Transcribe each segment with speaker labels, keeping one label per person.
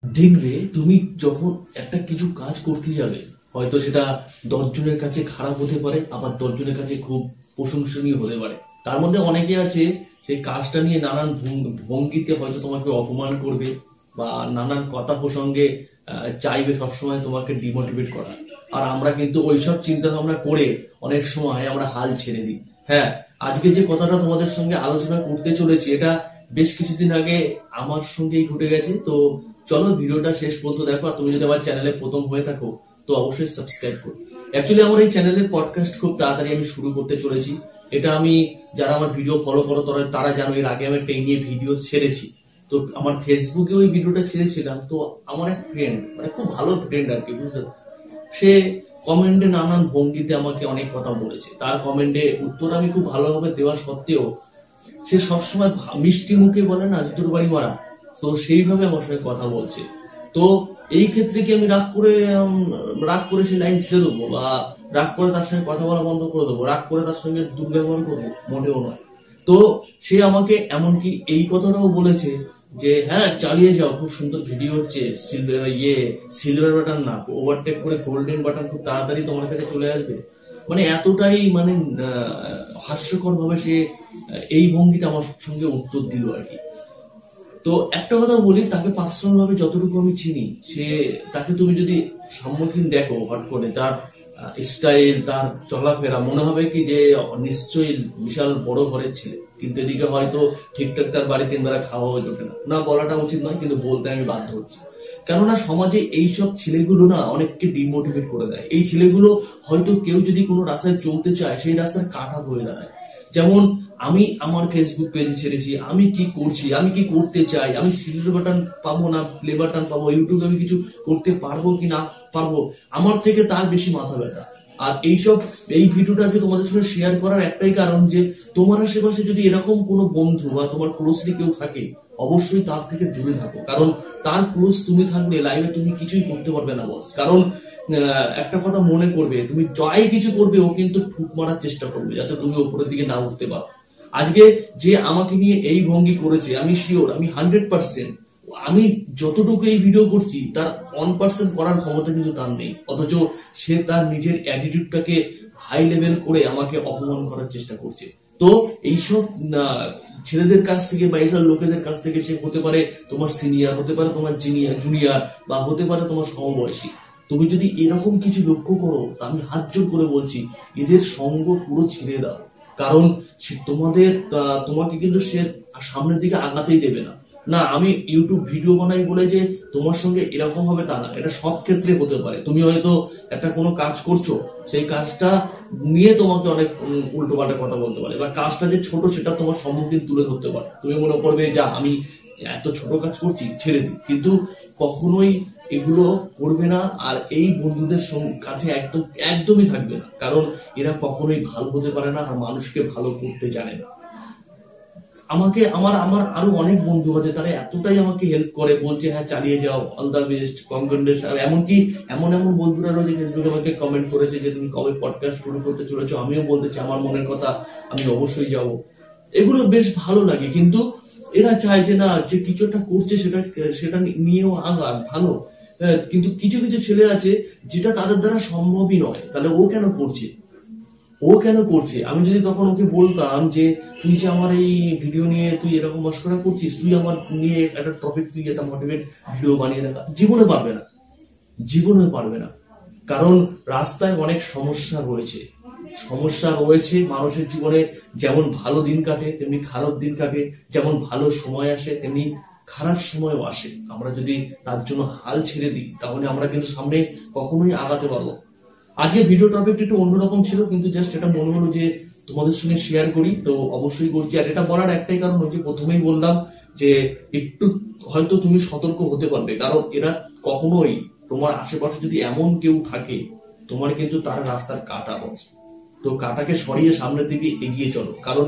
Speaker 1: দেখবে তুমি যখন একটা কিছু কাজ করতে যাবে, হয়তো সেটা 10 জনের কাছে খারাপ হতে পারে, আবার 10 জনের কাছে খুব প্রশংসনীয় হতে পারে। তার মধ্যে অনেকে আছে সেই কাজটা নিয়ে নানান ভঙ্গিতে হয়তো তোমাকে অপমান করবে বা নানান কথা প্রসঙ্গে চাইবে সবসময় তোমাকে ডিমোটিভেট করা। আর আমরা কিন্তু ওইসব চিন্তা ভাবনা করে অনেক সময় আমরা হাল ছেড়ে দিই। হ্যাঁ, আজকে যে কথাটা তোমাদের সঙ্গে আলোচনা করতে চলেছি, এটা বেশ কিছুদিন আগে আমার সঙ্গেই ঘটে গেছে। তো চলো ভিডিওটা শেষ পর্যন্ত দেখো। আর তুমি যদি আমার চ্যানেলে প্রথম হয়ে থাকো তো অবশ্যই সাবস্ক্রাইব করো। অ্যাকচুয়ালি আমার এই চ্যানেলের পডকাস্ট খুব তাড়াতাড়ি আমি শুরু করতে চলেছি। এটা আমি, যারা আমার ভিডিও ফলো করো তারা জানো, এর আগে আমি একটা নিয়ে ভিডিও ছেড়েছি। তো আমার ফেসবুকে ওই ভিডিওটা ছেড়েছিলাম। তো আমার এক ফ্রেন্ড, মানে খুব ভালো ফ্রেন্ড আর কি, বুঝতে, সে কমেন্টে নানান ভঙ্গিতে আমাকে অনেক কথা বলেছে। তার কমেন্টে উত্তর আমি খুব ভালোভাবে দেওয়া সত্ত্বেও সে সবসময় মিষ্টি মুখে বলে না জুতোর বাড়ি মারা, তো সেইভাবে আমার সঙ্গে কথা বলছে। তো এই ক্ষেত্রে কি আমি রাগ করে সেই লাইন ছেড়ে দেবো, বা রাগ করে তার সঙ্গে কথা বলা বন্ধ করে দেবো, রাগ করে তার সঙ্গে দুর্ব্যবহার করবো? মোটেও নয়। তো সে আমাকে এমনকি এই কথাটাও বলেছে যে হ্যাঁ চালিয়ে যাও, খুব সুন্দর ভিডিও হচ্ছে, সিলভার বাটন না, ওভারটেক করে গোল্ডেন বাটন খুব তাড়াতাড়ি তোমার কাছে চলে আসবে। মানে এতটাই মানে হাস্যকর ভাবে সে এই ভঙ্গিটা আমার সঙ্গে উত্তর দিল আর কি। তো একটা কথা বলি, তাকে পার্সোনাল ভাবে যতটুকু আমি চিনি, তাকে তুমি যদি সম্মুখীন দেখো হট করে, তার স্টাইল, তার চলাফেরা, মনে হবে কি যে নিশ্চয়ই বিশাল বড় ঘরের ছেলে। কিন্তু এদিকে হয়তো ঠিকঠাক তার বাড়ি 3 বেলা খাওয়া হয়ে ওঠে না। না বলাটা উচিত নয়, কিন্তু বলতে আমি বাধ্য হচ্ছি। কেননা সমাজে এইসব ছেলেগুলো না অনেককে ডিমোটিভেট করে দেয়। এই ছেলেগুলো হয়তো কেউ যদি কোনো রাস্তায় চলতে চায়, সেই রাস্তার কাঁটা হয়ে দাঁড়ায়। যেমন আমি আমার ফেসবুক পেজে ছেড়েছি আমি কি করছি, আমি কি করতে চাই, আমি সিলভার বাটন পাবো না প্লে বাটন পাবো, ইউটিউবে আমি কিছু করতে পারবো কি না পারবো, আমার থেকে তার বেশি মাথা ব্যথা। আর এই ভিডিওটাকে তোমাদের সঙ্গে শেয়ার করার একটাই কারণ, যে তোমার আশেপাশে যদি এরকম কোনো বন্ধু বা তোমার ক্লোজলি কেউ থাকে, অবশ্যই তার থেকে দূরে থাকো। কারণ তার ক্লোজ তুমি থাকলে লাইফে তুমি কিছুই করতে পারবে না বস। কারণ একটা কথা মনে করবে, তুমি যাই কিছু করবে ও কিন্তু ঠুক মারার চেষ্টা করবে যাতে তুমি উপরের দিকে না উঠতে পারো। আজকে যে আমাকে নিয়ে এই ভঙ্গি করেছে, আমি শিওর, আমি 100%, আমি যতটুকু এই ভিডিও করছি তার 1% করার ক্ষমতা কিন্তু তার নেই। অথচ সে তার নিজের অ্যাটিটিউডটাকে হাই লেভেল করে আমাকে অপমান করার চেষ্টা করছে। তো এইসব ছেলেদের কাছ থেকে বা এইসব লোকেদের কাছ থেকে সে হতে পারে তোমার সিনিয়র, হতে পারে তোমার জুনিয়র, বা হতে পারে তোমার সমবয়সী। তুমি যদি এরকম কিছু লক্ষ্য করো, তা আমি হাত জোর করে বলছি এদের সঙ্গ পুরো ছেড়ে দাও। কারণ তোমাকে কিন্তু সে সামনের দিকে আগাতেই দেবে না। না আমি ইউটিউব ভিডিও বানাই বলে যে তোমার সঙ্গে এরকম হবে তা না, এটা সব ক্ষেত্রে হতে পারে। তুমি হয়তো একটা কোনো কাজ করছো, সেই কাজটা নিয়ে তোমাকে অনেক উল্টো পাল্টা কথা বলতে পারে, বা কাজটা যে ছোট সেটা তোমার সম্মুখীন তুলে ধরতে পারে। তুমি মনে করবে যা আমি এত ছোট কাজ করছি, ছেড়ে দিই। কিন্তু কখনোই এগুলো করবে না। আর এই বন্ধুদের কাছে একদমই থাকবে না, কারণ এরা কখনোই ভালো হতে পারে না আর মানুষকে ভালো করতে জানে না। আমার আরো অনেক বন্ধু আছে, তারা এতটাই আমাকে হেল্প করে, বলছে হ্যাঁ চালিয়ে যাও, অল দ্য বেস্ট, কংগ্রেচুলেশন। আর এমনকি এমন বন্ধুরা রয়েছে ফেসবুকে আমাকে কমেন্ট করেছে যে তুমি কবে পডকাস্ট শুরু করতে চলেছো। আমিও বলতেছি আমার মনের কথা, আমি অবশ্যই যাব। এগুলো বেশ ভালো লাগে। কিন্তু এরা চায় যে না, যে কিছু একটা করছে সেটা নিয়েও আগাক, ভালো। কিন্তু কিছু কিছু ছেলে আছে যেটা তাদের দ্বারা সম্ভবই নয়, তাহলে ও কেন করছে? আমি যদি তখন ওকে বলতাম যে তুই যে আমার এই ভিডিও নিয়ে তুই এরকম মস্করা করছিস, তুই আমার নিয়ে একটা টপিক, তুই একটা মোটিভেট ভিডিও বানিয়ে দেখা, জীবনে পারবে না। কারণ রাস্তায় অনেক সমস্যা রয়েছে মানুষের জীবনে। যেমন ভালো দিন কাটে তেমনি খারাপ দিন কাটে, যেমন ভালো সময় আসে তেমনি খারাপ সময়ও আসে। আমরা যদি তার জন্য হাল ছেড়ে দিই, তাহলে আমরা কিন্তু সামনে কখনোই আগাতে পারবো। আজকে ভিডিও টপিকটা একটু অন্যরকম ছিল, কিন্তু জাস্ট এটা মনে হলো যে তোমাদের সঙ্গে শেয়ার করি, তো অবশ্যই করছি। আর এটা বলার একটাই কারণ হচ্ছে, প্রথমেই বললাম যে একটু হয়তো তুমি সতর্ক হতে পারবে। কারণ এরা কখনোই তোমার আশেপাশে যদি এমন কেউ থাকে, তোমার কিন্তু তার রাস্তার কাটা বসে। তো কাটাকে সরিয়ে সামনের দিকে এগিয়ে চলো। কারণ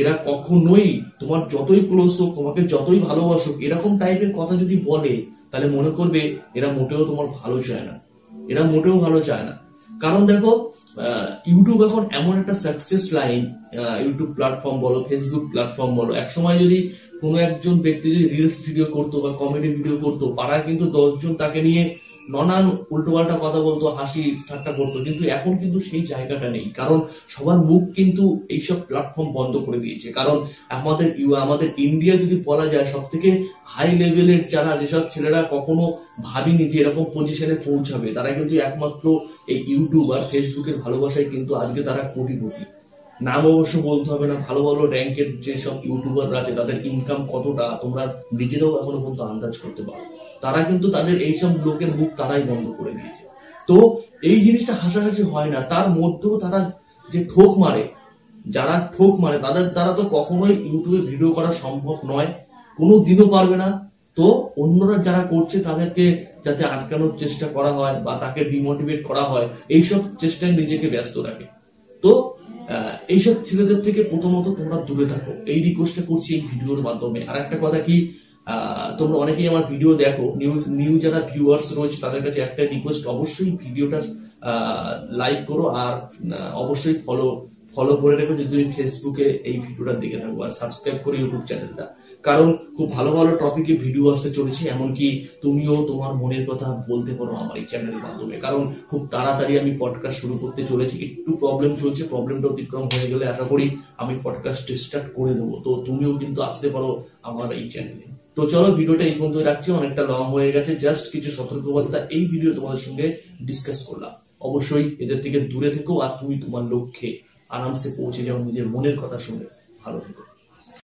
Speaker 1: এরা কখনোই তোমার যতই ক্লোজ হোক, তোমাকে যতই ভালোবাসুক, এরকম টাইপের কথা যদি বলে, তাহলে মনে করবে এরা মোটেও তোমার ভালো চায় না। কারণ দেখো, ইউটিউব এখন এমন একটা সাকসেস লাইন, ইউটিউব প্ল্যাটফর্ম বলো, ফেসবুক প্ল্যাটফর্ম বলো, একসময় যদি কোনো একজন ব্যক্তি যদি রিলস ভিডিও করতো বা কমেডি ভিডিও করতো, পাড়ায় কিন্তু 10 জন তাকে নিয়ে নানান উল্টোপাল্টা কথা বলতো, হাসি ঠাট্টা করতো। কিন্তু এখন কিন্তু সেই জায়গাটা নেই, কারণ সবার মুখ কিন্তু এইসব প্ল্যাটফর্ম বন্ধ করে দিয়েছে। কারণ আমাদের ইন্ডিয়া যদি বলা যায় সব থেকে হাই লেভেলের যারা, যেসব ছেলেরা কখনো ভাবিনি যে এরকম পজিশনে পৌঁছাবে, তারা কিন্তু একমাত্র এই ইউটিউব আর ফেসবুকের ভালোবাসায় কিন্তু আজকে তারা কোটিপতি। নাম অবশ্য বলতে হবে না, ভালো ভালো র্যাঙ্কের যেসব ইউটিউবার আছে তাদের ইনকাম কতটা তোমরা নিজেরাও এখনো পর্যন্ত আন্দাজ করতে পারো। তারা কিন্তু তাদের এইসব লোকের মুখ তারাই বন্ধ করে দিয়েছে। তো এই জিনিসটা হাসাহাসি হয় না, তার মধ্যেও তারা যে ঠোক মারে, যারা ঠোক মারে তাদের দ্বারা তো কখনোই ইউটিউবে ভিডিও করা সম্ভব নয়, কোনো দিনও পারবে না। তো অন্যরা যারা করছে তাদেরকে যাতে আটকানোর চেষ্টা করা হয় বা তাকে ডিমোটিভেট করা হয়, এইসব চেষ্টায় নিজেকে ব্যস্ত রাখে। তো এইসব ছেলেদের থেকে প্রথমত তোমরা দূরে থাকো, এই রিকোয়েস্টটা করছি এই ভিডিওর মাধ্যমে। আর একটা কথা কি, তোমরা অনেকেই আমার ভিডিও দেখো, নিউ যারা ভিউয়ার্স রয়েছে তাদের কাছে একটা রিকোয়েস্ট, অবশ্যই ভিডিওটা লাইক করো আর অবশ্যই ফলো করে রেখো যদি তুমি ফেসবুকে এই ভিডিওটা দেখে থাকো, আর সাবস্ক্রাইব করো ইউটিউব চ্যানেলটা। কারণ খুব ভালো ভালো টপিকে ভিডিও আসতে চলেছে, এমনকি তুমিও তোমার মনের কথা বলতে পারো আমার এই চ্যানেলের মাধ্যমে। কারণ খুব তাড়াতাড়ি আমি পডকাস্ট শুরু করতে চলেছি, একটু প্রবলেম চলছে, প্রবলেমটা অতিক্রম হয়ে গেলে আশা করি আমি পডকাস্ট স্টার্ট করে দেবো। তো তুমিও কিন্তু আসতে পারো আমার এই চ্যানেলে। তো চলো ভিডিওটা এই পর্যন্ত রাখছি, অনেকটা লং হয়ে গেছে, জাস্ট কিছু সতর্কবার্তা এই ভিডিও তোমাদের সঙ্গে ডিসকাস করলাম। অবশ্যই এদের থেকে দূরে থেকো আর তুমি তোমার লক্ষ্যে আরামসে পৌঁছে যাও নিজের মনের কথা শুনে। ভালো থেকো।